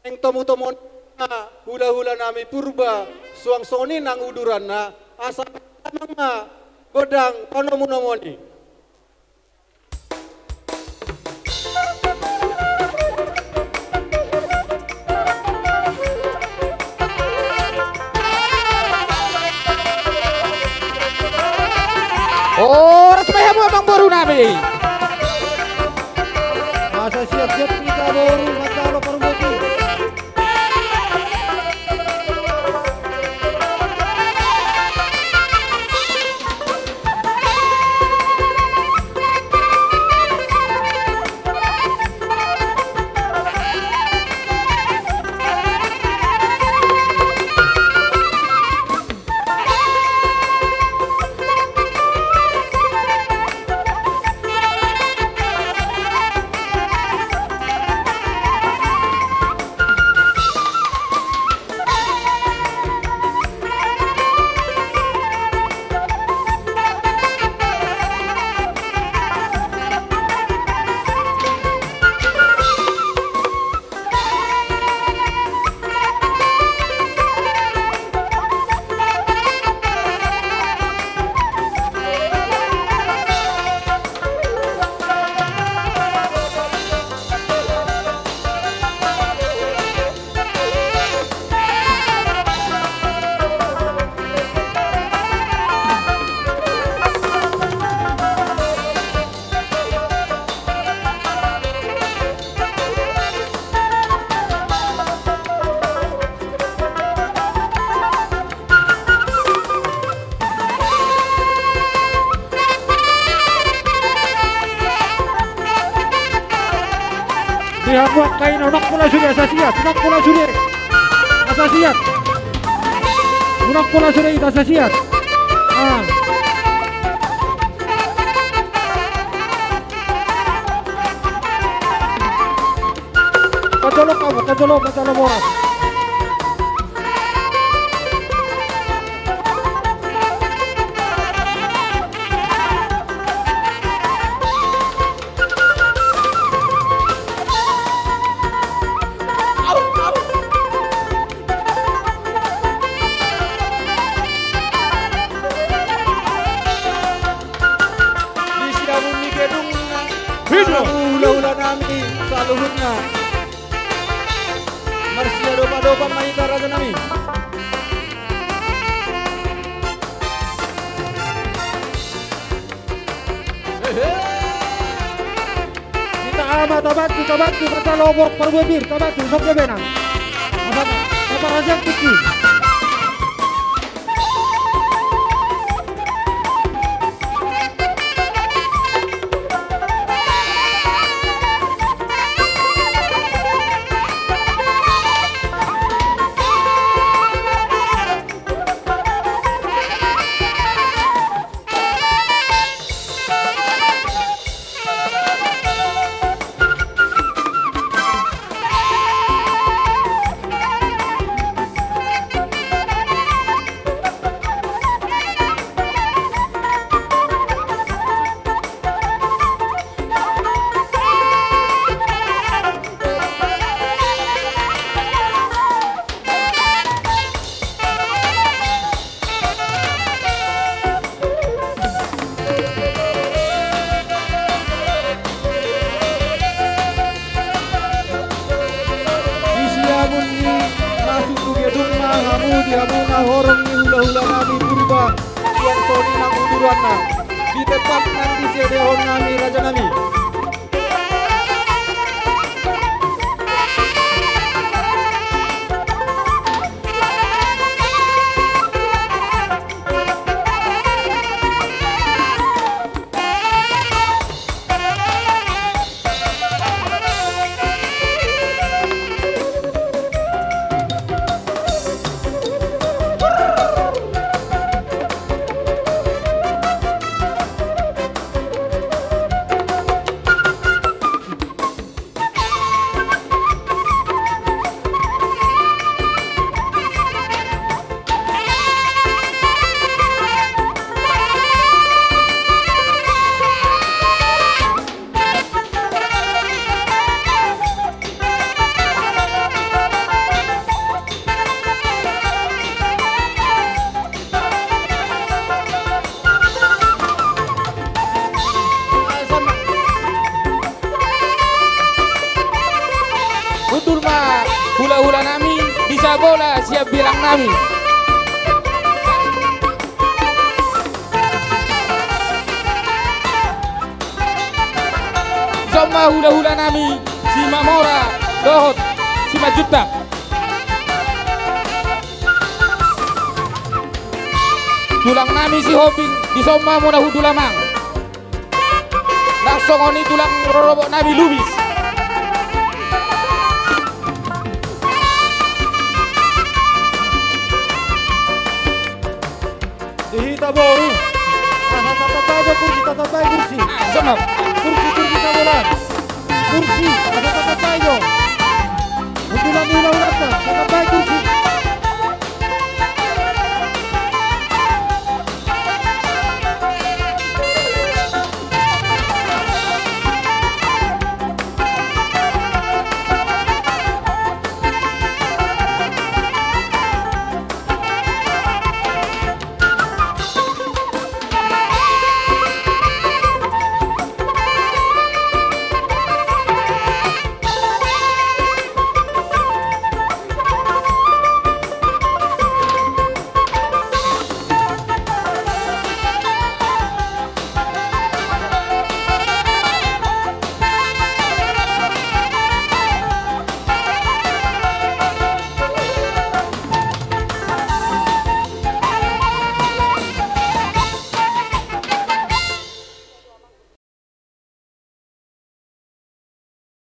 Eng tomu-tomu hula-hula nami purba suang soni nang uduran na asal mama godang konomu-nomoni. Oh, resmi mo bang baru nami. Masa siap-siap kita baru macalo perbuti. Dihambuat kain unak pula sudah asasiat, unak pula sudah asasiat, unak pula sudah itu asasiat. Kacolo kamu, kacolo moras. Hula-hula nami saluhutna Marsia dopa-dopa maika raja nami. Kita bantu kata lobok perbebir, kita bantu sok benang. Apa raja kiki. Dihabunga horong ni hula-hula nami purba suang soni nang uduran na di tempat nanti sedehon nami raja nami. hula-hula nami bisa bola siap bilang nami. Zoma hula-hula nami si Mamora Dohot si Majuta. Tulang nami si Hopin di Soma muna hudulamang. Langsung oni tulang rorobok nami Lubis. Dihita boru. Tata aja kursi, tata kursi. Zoma. Kursi tabolan. Kursi, tata aja. Udulan ulang tata kursi.